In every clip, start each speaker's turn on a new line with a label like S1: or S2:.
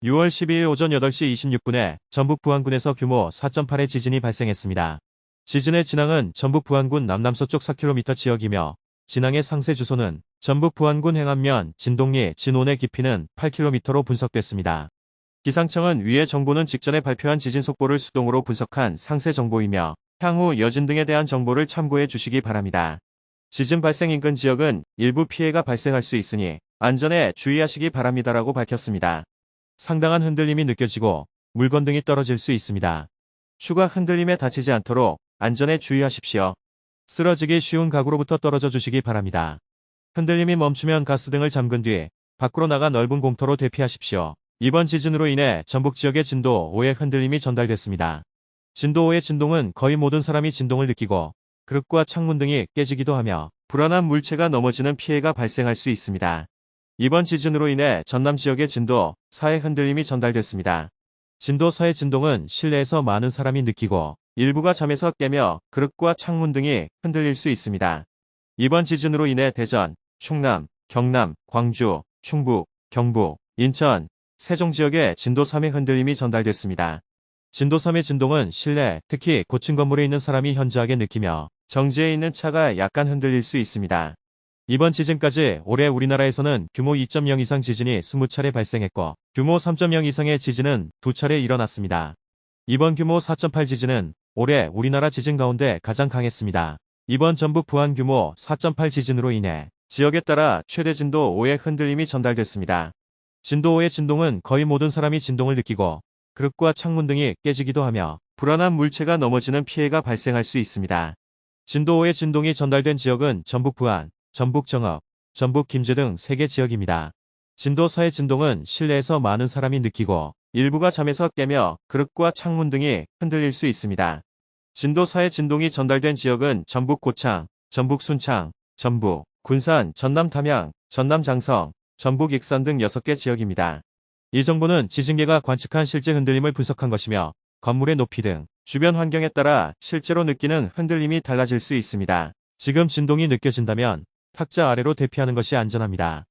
S1: 6월 12일 오전 8시 26분에 전북 부안군에서 규모 4.8의 지진이 발생했습니다. 지진의 진앙은 전북 부안군 남남서쪽 4km 지역이며 진앙의 상세 주소는 전북 부안군 행안면 진동리 진원의 깊이는 8km로 분석됐습니다. 기상청은 위의 정보는 직전에 발표한 지진 속보를 수동으로 분석한 상세 정보이며 향후 여진 등에 대한 정보를 참고해 주시기 바랍니다. 지진 발생 인근 지역은 일부 피해가 발생할 수 있으니 안전에 주의하시기 바랍니다라고 밝혔습니다. 상당한 흔들림이 느껴지고 물건 등이 떨어질 수 있습니다. 추가 흔들림에 다치지 않도록 안전에 주의하십시오. 쓰러지기 쉬운 가구로부터 떨어져 주시기 바랍니다. 흔들림이 멈추면 가스 등을 잠근 뒤 밖으로 나가 넓은 공터로 대피하십시오. 이번 지진으로 인해 전북 지역에 진도 5의 흔들림이 전달됐습니다. 진도 5의 진동은 거의 모든 사람이 진동을 느끼고 그릇과 창문 등이 깨지기도 하며 불안한 물체가 넘어지는 피해가 발생할 수 있습니다. 이번 지진으로 인해 전남 지역에 진도 4의 흔들림이 전달됐습니다. 진도 4의 진동은 실내에서 많은 사람이 느끼고 일부가 잠에서 깨며 그릇과 창문 등이 흔들릴 수 있습니다. 이번 지진으로 인해 대전, 충남, 경남, 광주, 충북, 경북, 인천, 세종 지역에 진도 3의 흔들림이 전달됐습니다. 진도 3의 진동은 실내, 특히 고층 건물에 있는 사람이 현저하게 느끼며 정지해 있는 차가 약간 흔들릴 수 있습니다. 이번 지진까지 올해 우리나라에서는 규모 2.0 이상 지진이 20차례 발생했고 규모 3.0 이상의 지진은 2차례 일어났습니다. 이번 규모 4.8 지진은 올해 우리나라 지진 가운데 가장 강했습니다. 이번 전북 부안 규모 4.8 지진으로 인해 지역에 따라 최대 진도 5의 흔들림이 전달됐습니다. 진도 5의 진동은 거의 모든 사람이 진동을 느끼고 그릇과 창문 등이 깨지기도 하며 불안한 물체가 넘어지는 피해가 발생할 수 있습니다. 진도 5의 진동이 전달된 지역은 전북 부안, 전북 정읍, 전북 김제 등 3개 지역입니다. 진도 4의 진동은 실내에서 많은 사람이 느끼고 일부가 잠에서 깨며 그릇과 창문 등이 흔들릴 수 있습니다. 진도 4의 진동이 전달된 지역은 전북 고창, 전북 순창, 전북, 군산, 전남 담양, 전남 장성, 전북 익산 등 6개 지역입니다. 이 정보는 지진계가 관측한 실제 흔들림을 분석한 것이며 건물의 높이 등 주변 환경에 따라 실제로 느끼는 흔들림이 달라질 수 있습니다. 지금 진동이 느껴진다면 탁자 아래로 대피하는 것이 안전합니다.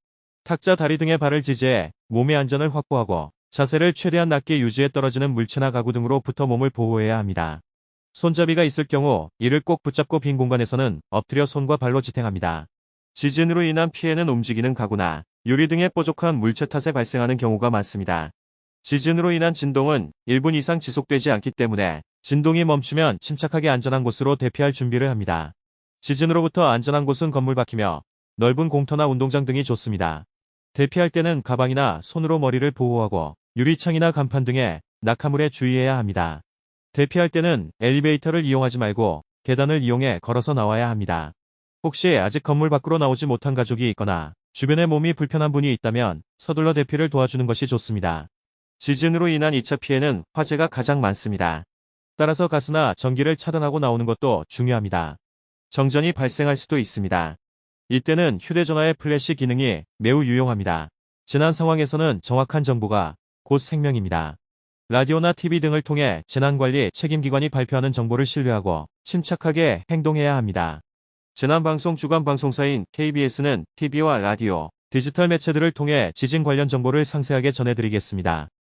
S1: 탁자 다리 등의 발을 지지해 몸의 안전을 확보하고 자세를 최대한 낮게 유지해 떨어지는 물체나 가구 등으로부터 몸을 보호해야 합니다. 손잡이가 있을 경우 이를 꼭 붙잡고 빈 공간에서는 엎드려 손과 발로 지탱합니다. 지진으로 인한 피해는 움직이는 가구나 유리 등의 뾰족한 물체 탓에 발생하는 경우가 많습니다. 지진으로 인한 진동은 1분 이상 지속되지 않기 때문에 진동이 멈추면 침착하게 안전한 곳으로 대피할 준비를 합니다. 지진으로부터 안전한 곳은 건물 밖이며 넓은 공터나 운동장 등이 좋습니다. 대피할 때는 가방이나 손으로 머리를 보호하고 유리창이나 간판 등의 낙하물에 주의해야 합니다. 대피할 때는 엘리베이터를 이용하지 말고 계단을 이용해 걸어서 나와야 합니다. 혹시 아직 건물 밖으로 나오지 못한 가족이 있거나 주변에 몸이 불편한 분이 있다면 서둘러 대피를 도와주는 것이 좋습니다. 지진으로 인한 2차 피해는 화재가 가장 많습니다. 따라서 가스나 전기를 차단하고 나오는 것도 중요합니다. 정전이 발생할 수도 있습니다. 이때는 휴대전화의 플래시 기능이 매우 유용합니다. 재난 상황에서는 정확한 정보가 곧 생명입니다. 라디오나 TV 등을 통해 재난관리 책임기관이 발표하는 정보를 신뢰하고 침착하게 행동해야 합니다. 재난방송 주간 방송사인 KBS는 TV와 라디오, 디지털 매체들을 통해 지진 관련 정보를 상세하게 전해드리겠습니다.